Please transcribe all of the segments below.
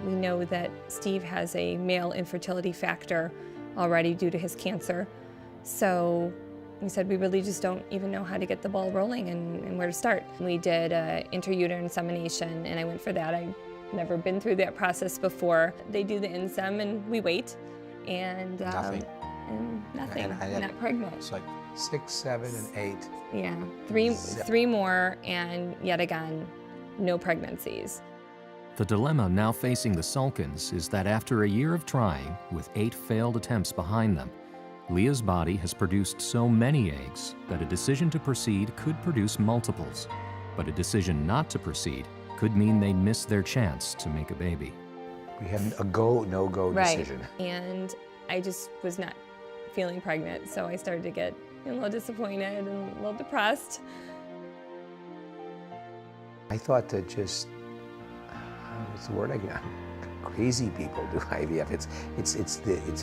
We know that Steve has a male infertility factor already due to his cancer. So we said we really just don't even know how to get the ball rolling and where to start. We did intrauterine insemination, and I went for that. I'd never been through that process before. They do the insem and we wait, and nothing. Not pregnant. It's like 6, 7, and 8. Yeah, three more, and yet again, no pregnancies. The dilemma now facing the Salkins is that after a year of trying, with 8 failed attempts behind them, Leah's body has produced so many eggs that a decision to proceed could produce multiples, but a decision not to proceed could mean they miss their chance to make a baby. We had a go, no-go decision. And I just was not feeling pregnant, so I started to get a little disappointed and a little depressed. I thought that just, what's the word again? Crazy people do IVF. It's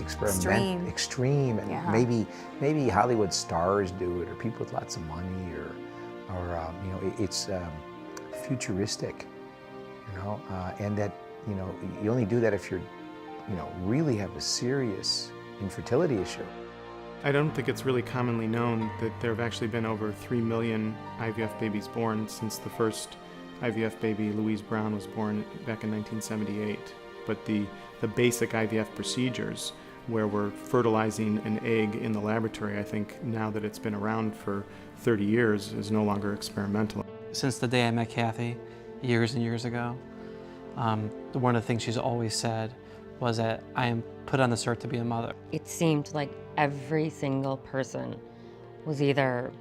experimental, extreme, and Yeah. maybe Hollywood stars do it, or people with lots of money, or you know, it's futuristic, you know, and that, you know, you only do that if you're, you know, really have a serious infertility issue. I don't think it's really commonly known that there have actually been over 3 million IVF babies born since the first IVF baby, Louise Brown, was born back in 1978. But the basic IVF procedures, where we're fertilizing an egg in the laboratory, I think now that it's been around for 30 years, is no longer experimental. Since the day I met Kathy, years and years ago, one of the things she's always said was that I am put on this earth to be a mother. It seemed like every single person was either,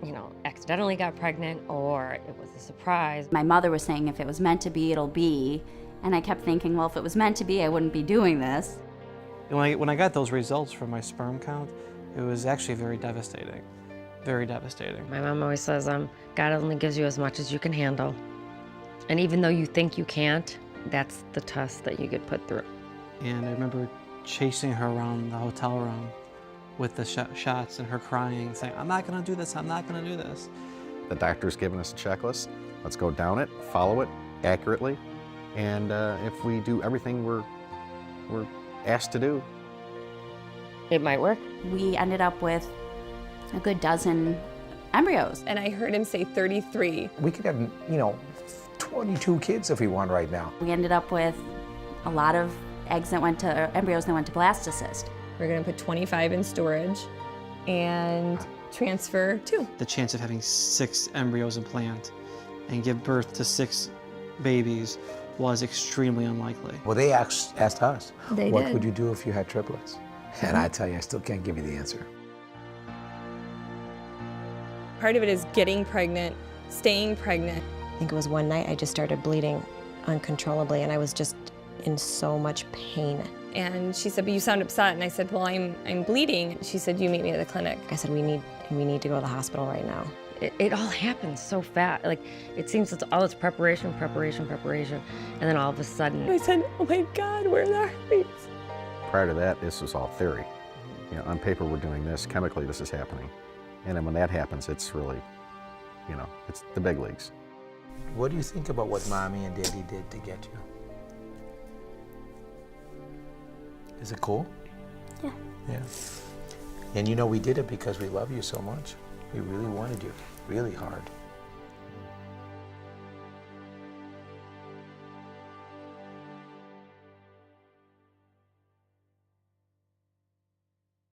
you know, accidentally got pregnant or it was a surprise. My mother was saying if it was meant to be, it'll be. And I kept thinking, well, if it was meant to be, I wouldn't be doing this. And when I got those results from my sperm count, it was actually very devastating. Very devastating. My mom always says, God only gives you as much as you can handle. And even though you think you can't, that's the test that you get put through. And I remember chasing her around the hotel room with the shots and her crying, saying, I'm not gonna do this, I'm not gonna do this. The doctor's given us a checklist. Let's go down it, follow it accurately, and if we do everything we're asked to do, It might work. We ended up with a good dozen embryos. And I heard him say 33. We could have, you know, 22 kids if we want right now. We ended up with a lot of eggs that went to, embryos that went to blastocyst. We're gonna put 25 in storage and transfer 2. The chance of having 6 embryos implant and give birth to 6 babies was extremely unlikely. Well, they asked us, They what did. would you do if you had triplets? And I tell you, I still can't give you the answer. Part of it is getting pregnant, staying pregnant. I think it was one night I just started bleeding uncontrollably, and I was just in so much pain. And she said, but you sound upset. And I said, well, I'm bleeding. She said, you meet me at the clinic. I said, we need to go to the hospital right now. It all happens so fast. Like, it seems it's preparation, and then all of a sudden. I said, oh my God, where are the heartbeats? prior to that, this was all theory. You know, on paper we're doing this, chemically this is happening. And then when that happens, it's really, you know, it's the big leagues. What do you think about what Mommy and Daddy did to get you? Is it cool? Yeah. Yeah. And you know, we did it because we love you so much. We really wanted you, really hard.